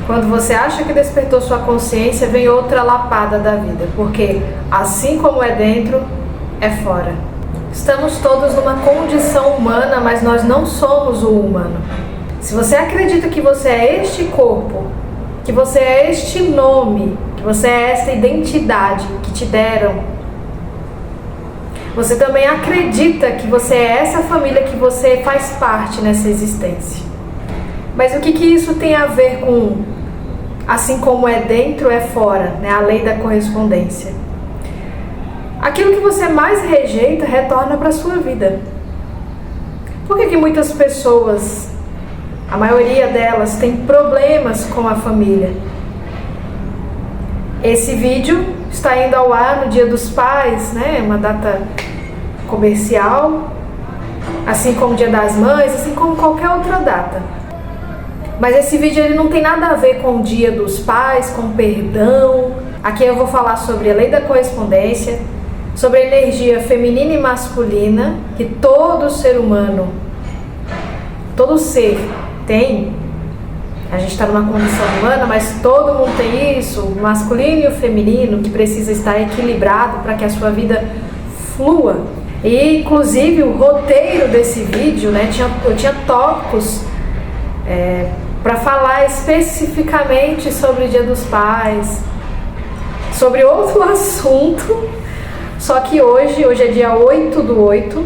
Quando você acha que despertou sua consciência, vem outra lapada da vida, porque assim como é dentro, é fora. Estamos todos numa condição humana, mas nós não somos o humano. Se você acredita que você é este corpo, que você é este nome, que você é esta identidade que te deram, você também acredita que você é essa família, que você faz parte nessa existência. Mas o que isso tem a ver com assim como é dentro, é fora, né? A lei da correspondência. Aquilo que você mais rejeita retorna para a sua vida. Por que muitas pessoas, a maioria delas, tem problemas com a família? Esse vídeo está indo ao ar no Dia dos Pais, né? Uma data comercial, assim como o Dia das Mães, assim como qualquer outra data. Mas esse vídeo ele não tem nada a ver com o Dia dos Pais, com perdão. Aqui eu vou falar sobre a lei da correspondência, sobre a energia feminina e masculina que todo ser humano, todo ser tem. A gente está numa condição humana, mas todo mundo tem isso, o masculino e o feminino, que precisa estar equilibrado para que a sua vida flua. E inclusive o roteiro desse vídeo, né, eu tinha tópicos para falar especificamente sobre o Dia dos Pais, sobre outro assunto, só que hoje é dia 8/8,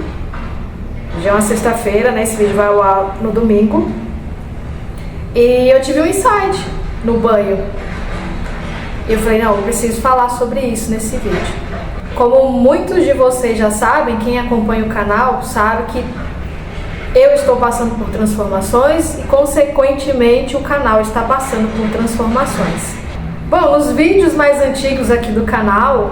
já é uma sexta-feira, né? Esse vídeo vai ao ar no domingo, e eu tive um insight no banho. Eu falei, não, eu preciso falar sobre isso nesse vídeo. Como muitos de vocês já sabem, quem acompanha o canal sabe que eu estou passando por transformações e, consequentemente, o canal está passando por transformações. Bom, nos vídeos mais antigos aqui do canal,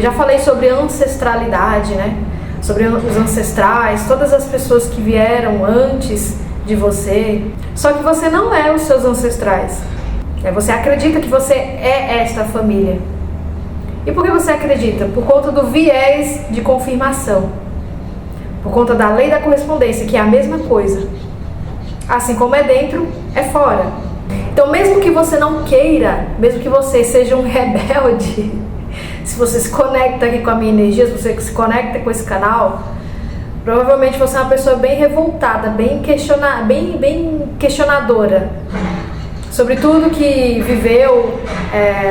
já falei sobre ancestralidade, né? Sobre os ancestrais, todas as pessoas que vieram antes de você. Só que você não é os seus ancestrais. Você acredita que você é esta família. E por que você acredita? Por conta do viés de confirmação. Por conta da lei da correspondência, que é a mesma coisa. Assim como é dentro, é fora. Então, mesmo que você não queira, mesmo que você seja um rebelde, se você se conecta aqui com a minha energia, se você se conecta com esse canal, provavelmente você é uma pessoa bem revoltada, bem questionadora sobre tudo que viveu,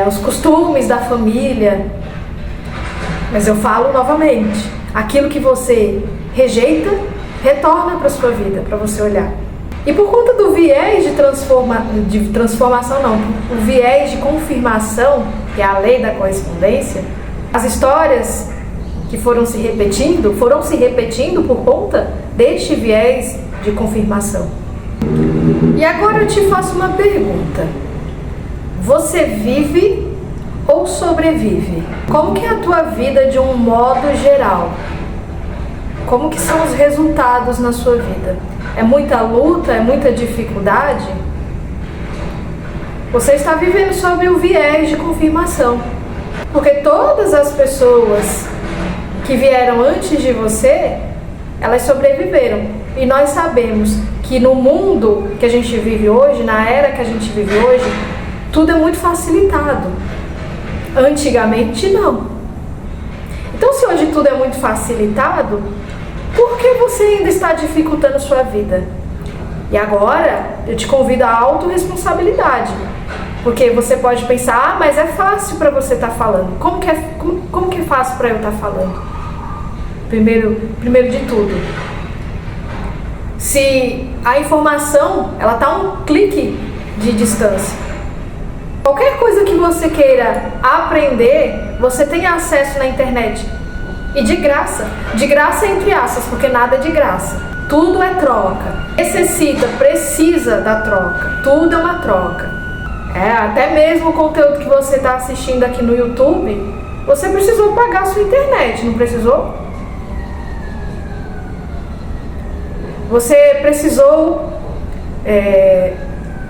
os costumes da família. Mas eu falo novamente, aquilo que você rejeita, retorna para a sua vida, para você olhar. E por conta do viés de transformação, não, o viés de confirmação, que é a lei da correspondência, as histórias que foram se repetindo por conta deste viés de confirmação. E agora eu te faço uma pergunta. Você vive ou sobrevive? Como que é a tua vida de um modo geral? Como que são os resultados na sua vida? É muita luta? É muita dificuldade? Você está vivendo sob o viés de confirmação. Porque todas as pessoas que vieram antes de você, elas sobreviveram. E nós sabemos que no mundo que a gente vive hoje, na era que a gente vive hoje, tudo é muito facilitado. Antigamente não. Então, se hoje tudo é muito facilitado, por que você ainda está dificultando sua vida? E agora eu te convido à autorresponsabilidade. Porque você pode pensar, mas é fácil para você estar falando. Como que é fácil para eu estar falando? Primeiro de tudo, se a informação ela está a um clique de distância. Qualquer coisa que você queira aprender, você tem acesso na internet. E de graça. De graça entre aspas, porque nada é de graça. Tudo é troca. Precisa da troca. Tudo é uma troca. Até mesmo o conteúdo que você está assistindo aqui no YouTube, você precisou pagar a sua internet, não precisou? Você precisou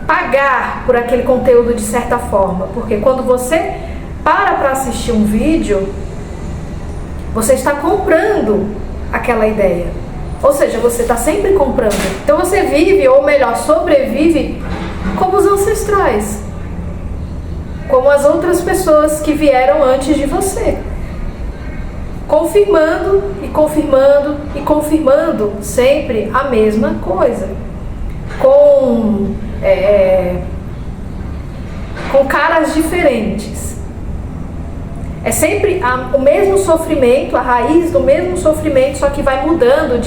pagar por aquele conteúdo de certa forma, porque quando você para assistir um vídeo, você está comprando aquela ideia. Ou seja, você está sempre comprando. Então você vive, ou melhor, sobrevive como os ancestrais, como as outras pessoas que vieram antes de você, confirmando e confirmando e confirmando sempre a mesma coisa, com caras diferentes. É sempre o mesmo sofrimento, a raiz do mesmo sofrimento, só que vai mudando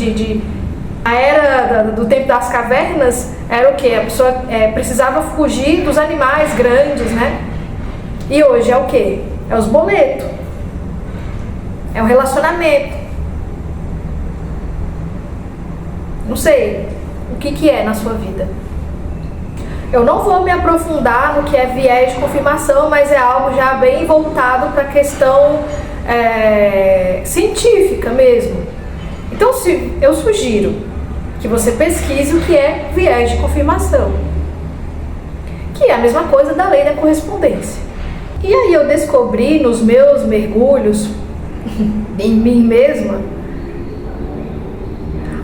A era do tempo das cavernas era o quê? A pessoa precisava fugir dos animais grandes, né? E hoje é o quê? É os boletos. É o relacionamento. Não sei o que é na sua vida. Eu não vou me aprofundar no que é viés de confirmação, mas é algo já bem voltado para a questão científica mesmo. Então, eu sugiro que você pesquise o que é viés de confirmação, que é a mesma coisa da lei da correspondência. E aí eu descobri nos meus mergulhos em mim mesma,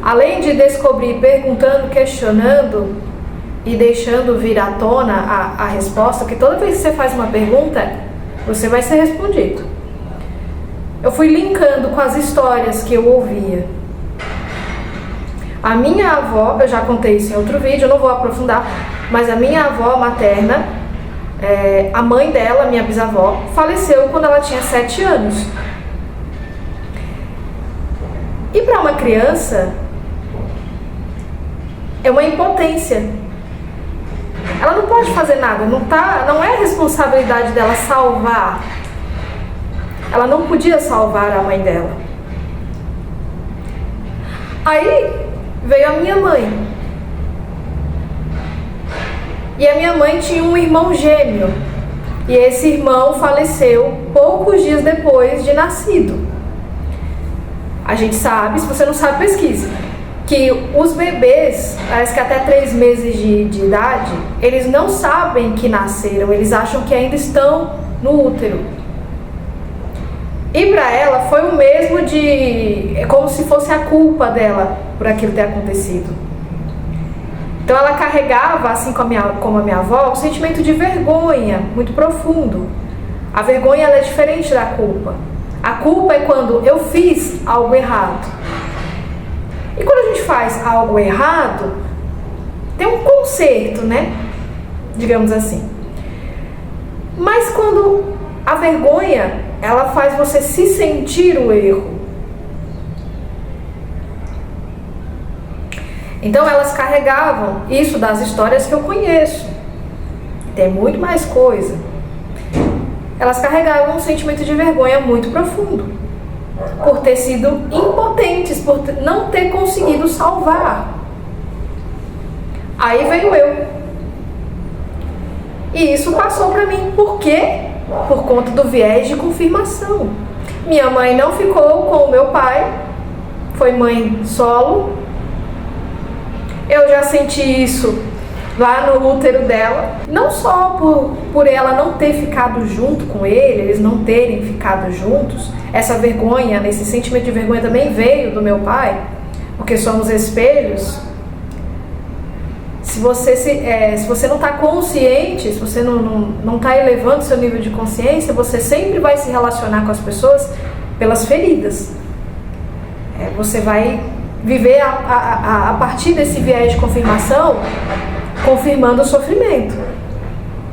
além de descobrir perguntando, questionando e deixando vir à tona a resposta, que toda vez que você faz uma pergunta, você vai ser respondido. Eu fui linkando com as histórias que eu ouvia. A minha avó, eu já contei isso em outro vídeo, eu não vou aprofundar, mas a minha avó materna, a mãe dela, minha bisavó, faleceu quando ela tinha 7 anos. E para uma criança, é uma impotência. Ela não pode fazer nada, não é responsabilidade dela salvar. Ela não podia salvar a mãe dela. Aí veio a minha mãe. E a minha mãe tinha um irmão gêmeo. E esse irmão faleceu poucos dias depois de nascido. A gente sabe, se você não sabe, pesquise, que os bebês, parece que até 3 meses de idade, eles não sabem que nasceram, eles acham que ainda estão no útero. E para ela foi o mesmo é como se fosse a culpa dela por aquilo ter acontecido. Então ela carregava, assim como a minha avó, um sentimento de vergonha muito profundo. A vergonha ela é diferente da culpa. A culpa é quando eu fiz algo errado. E quando a gente faz algo errado, tem um conserto, né? Digamos assim. Mas quando a vergonha, ela faz você se sentir o erro. Então elas carregavam isso das histórias que eu conheço. Tem muito mais coisa. Elas carregavam um sentimento de vergonha muito profundo, por ter sido impotentes, por não ter conseguido salvar. Aí veio eu. E isso passou para mim. Por quê? Por conta do viés de confirmação. Minha mãe não ficou com o meu pai, foi mãe solo. Eu já senti isso lá no útero dela, não só por ela não ter ficado junto com ele, eles não terem ficado juntos. Essa vergonha, esse sentimento de vergonha também veio do meu pai, porque somos espelhos. Se você não está consciente, se você não está elevando seu nível de consciência, você sempre vai se relacionar com as pessoas pelas feridas. Você vai viver a partir desse viés de confirmação, confirmando o sofrimento.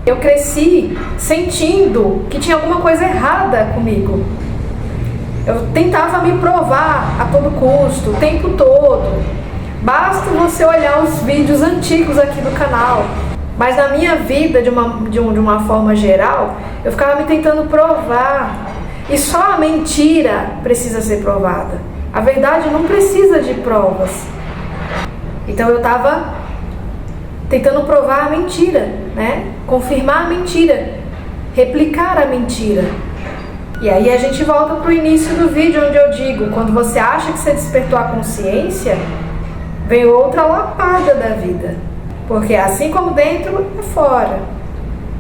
Eu cresci sentindo que tinha alguma coisa errada comigo. Eu tentava me provar a todo custo, o tempo todo. Basta você olhar os vídeos antigos aqui do canal. Mas na minha vida, de uma forma geral, eu ficava me tentando provar. E só a mentira precisa ser provada. A verdade não precisa de provas. Então eu estava tentando provar a mentira, né? Confirmar a mentira, replicar a mentira. E aí a gente volta para o início do vídeo, onde eu digo, quando você acha que você despertou a consciência, vem outra lapada da vida. Porque assim como dentro, é fora.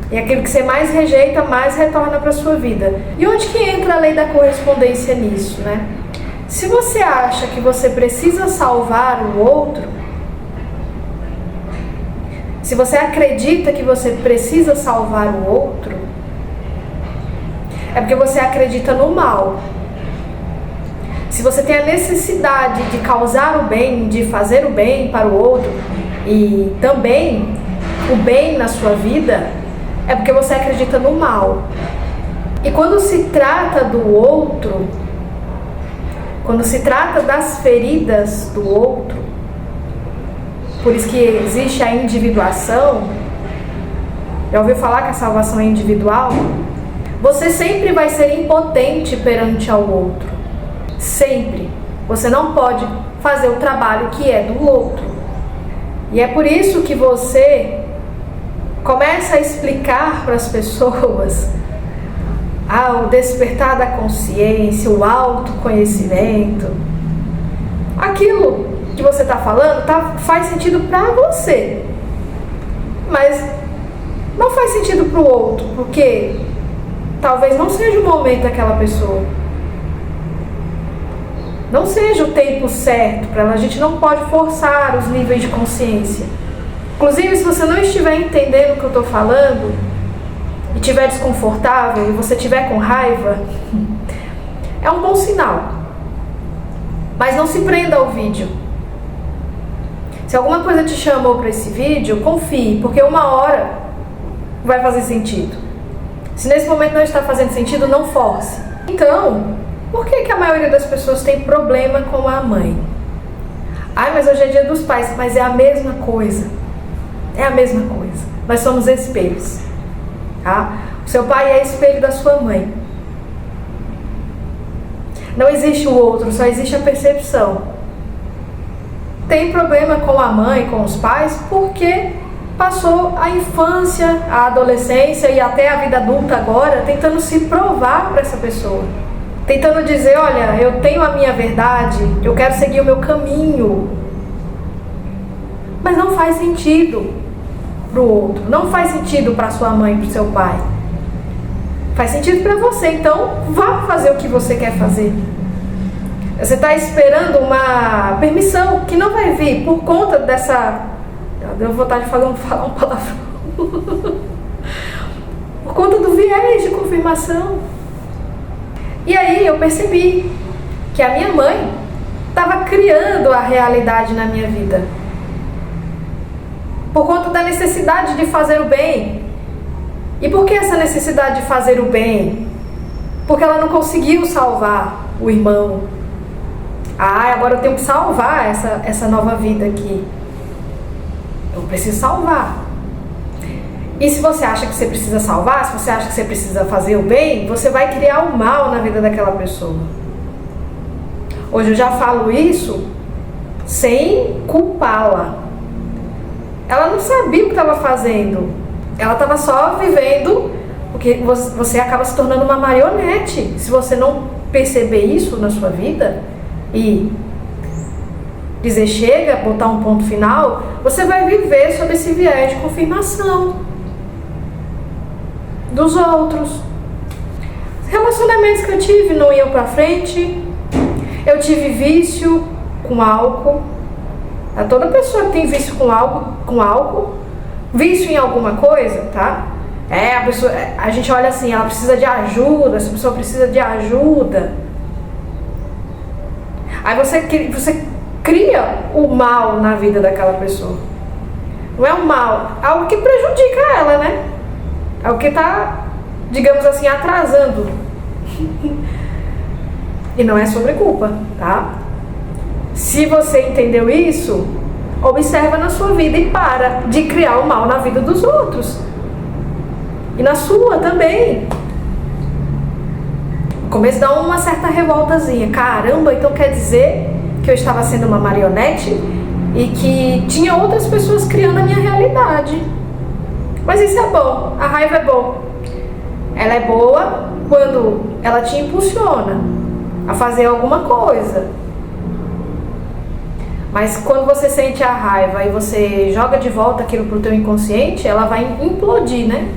E aquilo que você mais rejeita, mais retorna para a sua vida. E onde que entra a lei da correspondência nisso, né? Se você acha que você precisa salvar o outro, se você acredita que você precisa salvar o outro, é porque você acredita no mal. Se você tem a necessidade de causar o bem, de fazer o bem para o outro e também o bem na sua vida, é porque você acredita no mal. E quando se trata do outro, quando se trata das feridas do outro, por isso que existe a individuação, já ouviu falar que a salvação é individual? Você sempre vai ser impotente perante ao outro. Sempre. Você não pode fazer o trabalho que é do outro. E é por isso que você começa a explicar para as pessoas o despertar da consciência, o autoconhecimento. Aquilo que você está falando faz sentido para você, mas não faz sentido para o outro, porque talvez não seja o momento daquela pessoa, não seja o tempo certo para ela. A gente não pode forçar os níveis de consciência. Inclusive, se você não estiver entendendo o que eu estou falando e estiver desconfortável e você estiver com raiva, é um bom sinal. Mas não se prenda ao vídeo. Se alguma coisa te chamou para esse vídeo, confie, porque uma hora vai fazer sentido. Se nesse momento não está fazendo sentido, não force. Então, por que a maioria das pessoas tem problema com a mãe? Mas hoje é dia dos pais. Mas é a mesma coisa. É a mesma coisa. Nós somos espelhos. Tá? O seu pai é espelho da sua mãe. Não existe o outro, só existe a percepção. Tem problema com a mãe, com os pais, porque passou a infância, a adolescência e até a vida adulta agora tentando se provar para essa pessoa. Tentando dizer, olha, eu tenho a minha verdade, eu quero seguir o meu caminho. Mas não faz sentido para o outro, não faz sentido para sua mãe, para o seu pai. Faz sentido para você, então vá fazer o que você quer fazer. Você está esperando uma permissão que não vai vir por conta dessa... Deu vontade de falar um palavrão. Por conta do viés de confirmação. E aí eu percebi que a minha mãe estava criando a realidade na minha vida. Por conta da necessidade de fazer o bem. E por que essa necessidade de fazer o bem? Porque ela não conseguiu salvar o irmão. Agora eu tenho que salvar essa nova vida aqui. Eu preciso salvar. E se você acha que você precisa salvar, se você acha que você precisa fazer o bem, você vai criar o mal na vida daquela pessoa. Hoje eu já falo isso sem culpá-la. Ela não sabia o que estava fazendo. Ela estava só vivendo, porque você acaba se tornando uma marionete. Se você não perceber isso na sua vida e dizer chega, botar um ponto final, você vai viver sob esse viés de confirmação dos outros. Relacionamentos que eu tive não iam pra frente. Eu tive vício com álcool. Toda pessoa que tem vício com álcool, vício em alguma coisa, tá? A gente olha assim, ela precisa de ajuda, essa pessoa precisa de ajuda. Aí você cria o mal na vida daquela pessoa. Não é um mal, é algo que prejudica ela, né? É o que está, digamos assim, atrasando. E não é sobre culpa, tá? Se você entendeu isso, observa na sua vida e para de criar o mal na vida dos outros. E na sua também. No começo dá uma certa revoltazinha. Caramba, então quer dizer que eu estava sendo uma marionete e que tinha outras pessoas criando a minha realidade. Mas isso é bom, a raiva é boa. Ela é boa quando ela te impulsiona a fazer alguma coisa. Mas quando você sente a raiva e você joga de volta aquilo pro teu inconsciente, ela vai implodir, né?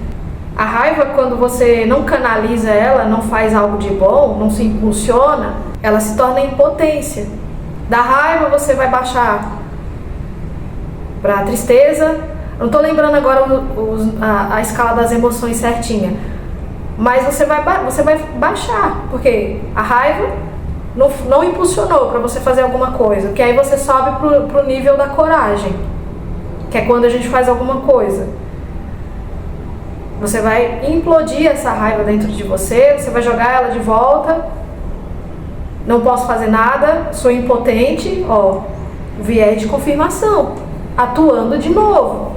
A raiva, quando você não canaliza ela, não faz algo de bom, não se impulsiona, ela se torna impotência. Da raiva você vai baixar para a tristeza, Eu não tô lembrando agora a escala das emoções certinha. Mas você vai baixar, porque a raiva não impulsionou para você fazer alguma coisa, que aí você sobe pro nível da coragem, que é quando a gente faz alguma coisa. Você vai implodir essa raiva dentro de você, você vai jogar ela de volta. Não posso fazer nada, sou impotente, ó, viés de confirmação, atuando de novo.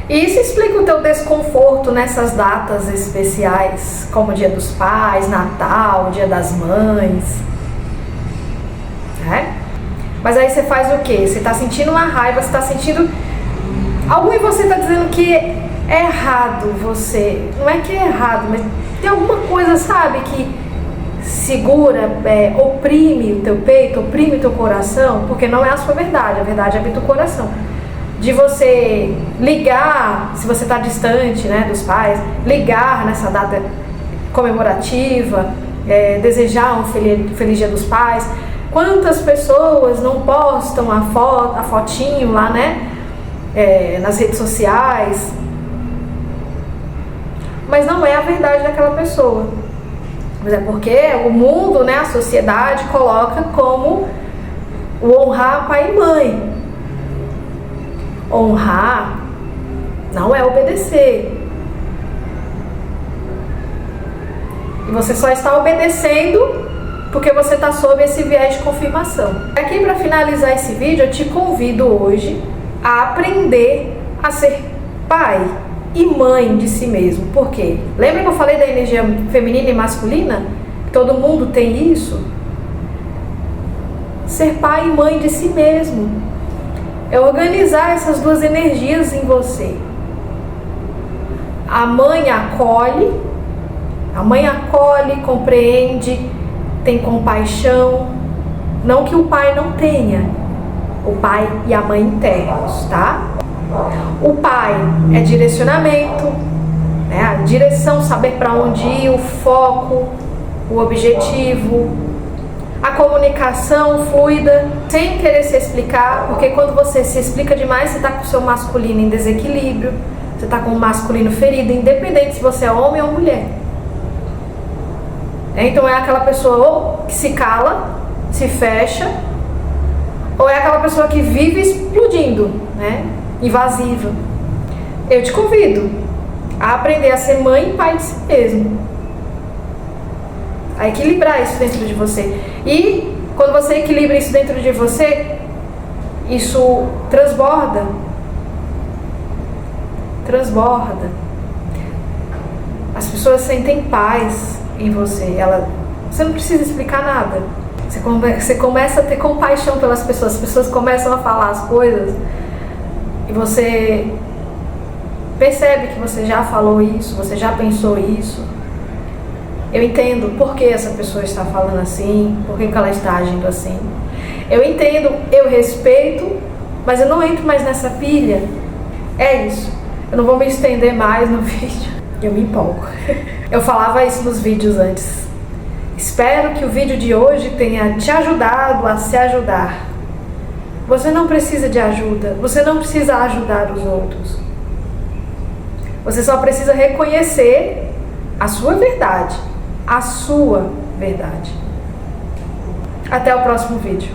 E isso explica o teu desconforto nessas datas especiais, como o Dia dos Pais, Natal, Dia das Mães. Né? Mas aí você faz o quê? Você está sentindo uma raiva, você está sentindo... Algo em você está dizendo que é errado você. Não é que é errado, mas tem alguma coisa, sabe, que segura, oprime o teu peito, oprime o teu coração, porque não é a sua verdade, a verdade habita o coração. De você ligar, se você está distante, né, dos pais, ligar nessa data comemorativa, desejar um feliz Dia dos Pais. Quantas pessoas não postam a fotinho lá, né, nas redes sociais, mas não é a verdade daquela pessoa. Mas é porque o mundo, né, a sociedade coloca como o honrar pai e mãe. Honrar não é obedecer. E você só está obedecendo porque você está sob esse viés de confirmação. Aqui, para finalizar esse vídeo, eu te convido hoje a aprender a ser pai e mãe de si mesmo. Por quê? Lembra que eu falei da energia feminina e masculina? Todo mundo tem isso? Ser pai e mãe de si mesmo é organizar essas duas energias em você. A mãe acolhe, compreende, tem compaixão. Não que o pai não tenha, o pai e a mãe internos, tá? O pai é direcionamento, né? A direção, saber para onde ir, o foco, o objetivo. A comunicação fluida, sem querer se explicar, porque quando você se explica demais, você está com o seu masculino em desequilíbrio, você está com o masculino ferido, independente se você é homem ou mulher. Então é aquela pessoa ou que se cala, se fecha, ou é aquela pessoa que vive explodindo, né? Invasiva. Eu te convido a aprender a ser mãe e pai de si mesmo. A equilibrar isso dentro de você. E quando você equilibra isso dentro de você, isso transborda. As pessoas sentem paz em você. Você não precisa explicar nada. Você começa a ter compaixão pelas pessoas. As pessoas começam a falar as coisas e você percebe que você já falou isso, você já pensou isso. Eu entendo por que essa pessoa está falando assim, por que ela está agindo assim. Eu entendo, eu respeito, mas eu não entro mais nessa pilha. É isso. Eu não vou me estender mais no vídeo. Eu me empolgo. Eu falava isso nos vídeos antes. Espero que o vídeo de hoje tenha te ajudado a se ajudar. Você não precisa de ajuda. Você não precisa ajudar os outros. Você só precisa reconhecer a sua verdade. A sua verdade. Até o próximo vídeo.